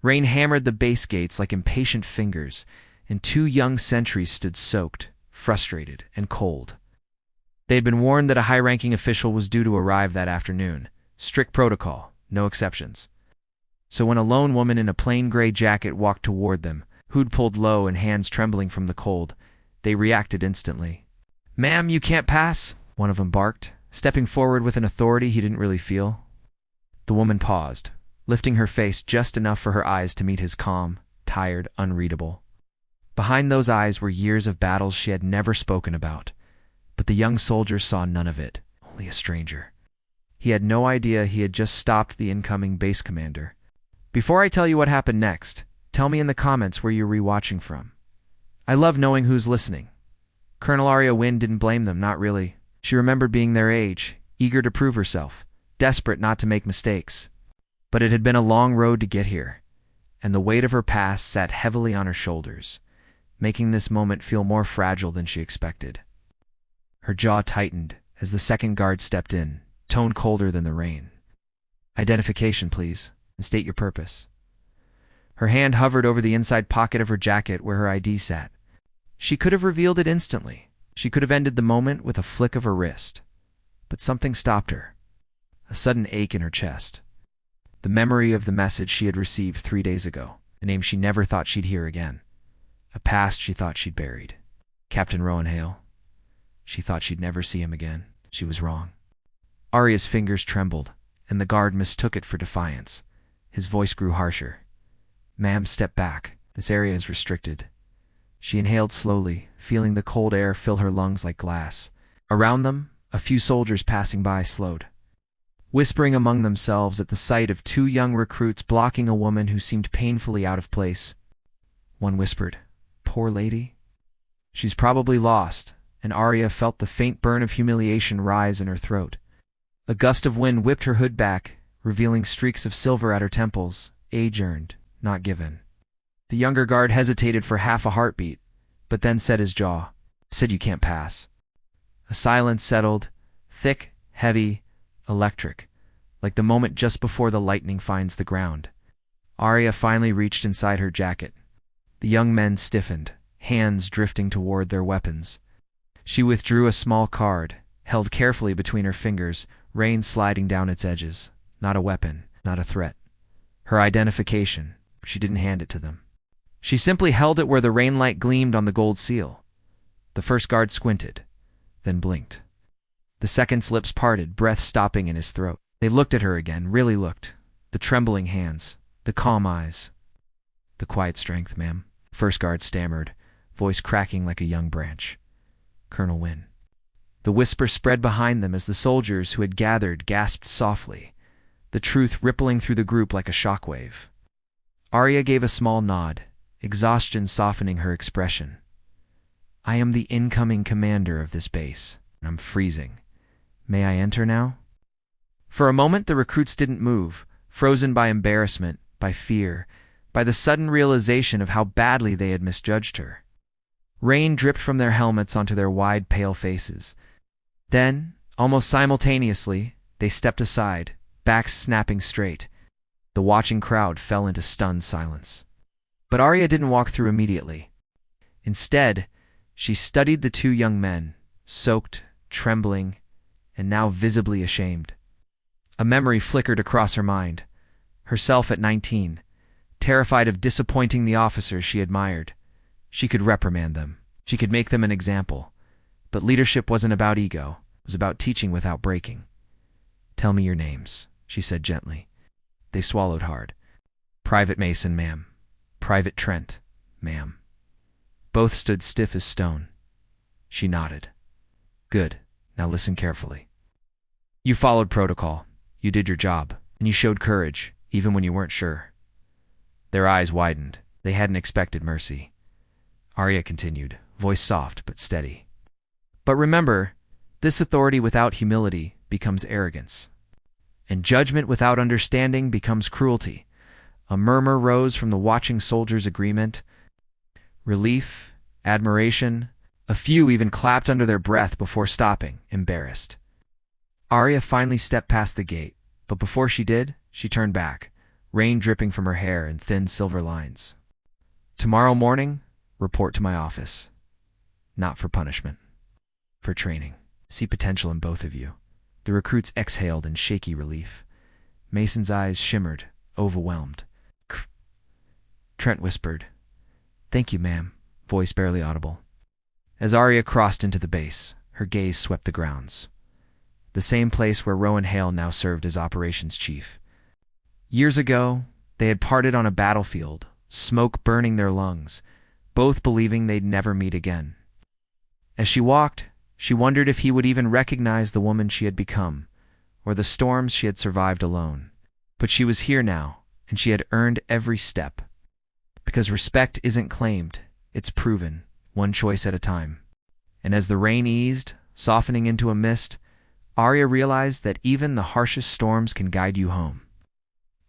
Rain hammered the base gates like impatient fingers, and two young sentries stood soaked, frustrated, and cold. They had been warned that a high-ranking official was due to arrive that afternoon. Strict protocol, no exceptions. So when a lone woman in a plain gray jacket walked toward them, hood pulled low and hands trembling from the cold, they reacted instantly. "Ma'am, you can't pass," one of them barked, stepping forward with an authority he didn't really feel. The woman paused, lifting her face just enough for her eyes to meet his calm, tired, unreadable. Behind those eyes were years of battles she had never spoken about, but the young soldier saw none of it, only a stranger. He had no idea he had just stopped the incoming base commander. Before I tell you what happened next, tell me in the comments where you're rewatching from. I love knowing who's listening. Colonel Aria Wynn didn't blame them, not really. She remembered being their age, eager to prove herself, desperate not to make mistakes. But it had been a long road to get here, and the weight of her past sat heavily on her shoulders, making this moment feel more fragile than she expected. Her jaw tightened as the second guard stepped in, tone colder than the rain. "Identification, please, and state your purpose." Her hand hovered over the inside pocket of her jacket where her ID sat. She could have revealed it instantly. She could have ended the moment with a flick of her wrist. But something stopped her. A sudden ache in her chest. The memory of the message she had received 3 days ago, a name she never thought she'd hear again. A past she thought she'd buried. Captain Rowan Hale. She thought she'd never see him again. She was wrong. Aria's fingers trembled, and the guard mistook it for defiance. His voice grew harsher. "Ma'am, step back. This area is restricted." She inhaled slowly, feeling the cold air fill her lungs like glass. Around them, a few soldiers passing by slowed, whispering among themselves at the sight of two young recruits blocking a woman who seemed painfully out of place. One whispered, "Poor lady." "She's probably lost," and Aria felt the faint burn of humiliation rise in her throat. A gust of wind whipped her hood back, revealing streaks of silver at her temples, age earned, not given. The younger guard hesitated for half a heartbeat, but then set his jaw. "Said you can't pass." A silence settled, thick, heavy, electric, like the moment just before the lightning finds the ground. Aria finally reached inside her jacket. The young men stiffened, hands drifting toward their weapons. She withdrew a small card, held carefully between her fingers, rain sliding down its edges. Not a weapon, not a threat. Her identification. She didn't hand it to them. She simply held it where the rainlight gleamed on the gold seal. The first guard squinted, then blinked. The second's lips parted, breath stopping in his throat. They looked at her again, really looked. The trembling hands, the calm eyes. "The quiet strength, ma'am," first guard stammered, voice cracking like a young branch. "Colonel Wynn." The whisper spread behind them as the soldiers who had gathered gasped softly, the truth rippling through the group like a shockwave. Aria gave a small nod, exhaustion softening her expression. "I am the incoming commander of this base. I'm freezing. May I enter now?" For a moment the recruits didn't move, frozen by embarrassment, by fear, by the sudden realization of how badly they had misjudged her. Rain dripped from their helmets onto their wide, pale faces. Then, almost simultaneously, they stepped aside, backs snapping straight. The watching crowd fell into stunned silence. But Aria didn't walk through immediately. Instead, she studied the two young men, soaked, trembling, and now visibly ashamed. A memory flickered across her mind. Herself at 19, terrified of disappointing the officers she admired. She could reprimand them. She could make them an example. But leadership wasn't about ego. It was about teaching without breaking. "Tell me your names," she said gently. They swallowed hard. "Private Mason, ma'am. Private Trent, ma'am." Both stood stiff as stone. She nodded. "Good. Now listen carefully. You followed protocol. You did your job. And you showed courage, even when you weren't sure." Their eyes widened. They hadn't expected mercy. Aria continued, voice soft but steady. "But remember, this authority without humility becomes arrogance. And judgment without understanding becomes cruelty." A murmur rose from the watching soldiers' agreement. Relief, admiration, a few even clapped under their breath before stopping, embarrassed. Aria finally stepped past the gate, but before she did, she turned back, rain dripping from her hair in thin silver lines. Tomorrow morning, report to my office. Not for punishment. For training. See potential in both of you. The recruits exhaled in shaky relief. Mason's eyes shimmered, overwhelmed. Trent whispered, "Thank you, ma'am," voice barely audible. As Aria crossed into the base, her gaze swept the grounds. The same place where Rowan Hale now served as operations chief. Years ago, they had parted on a battlefield, smoke burning their lungs, both believing they'd never meet again. As she walked, she wondered if he would even recognize the woman she had become, or the storms she had survived alone. But she was here now, and she had earned every step. Because respect isn't claimed, it's proven, one choice at a time. And as the rain eased, softening into a mist, Aria realized that even the harshest storms can guide you home,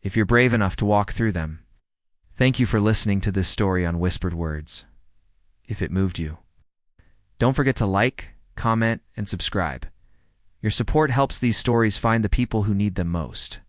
if you're brave enough to walk through them. Thank you for listening to this story on Whispered Words. If it moved you, don't forget to like, comment, and subscribe. Your support helps these stories find the people who need them most.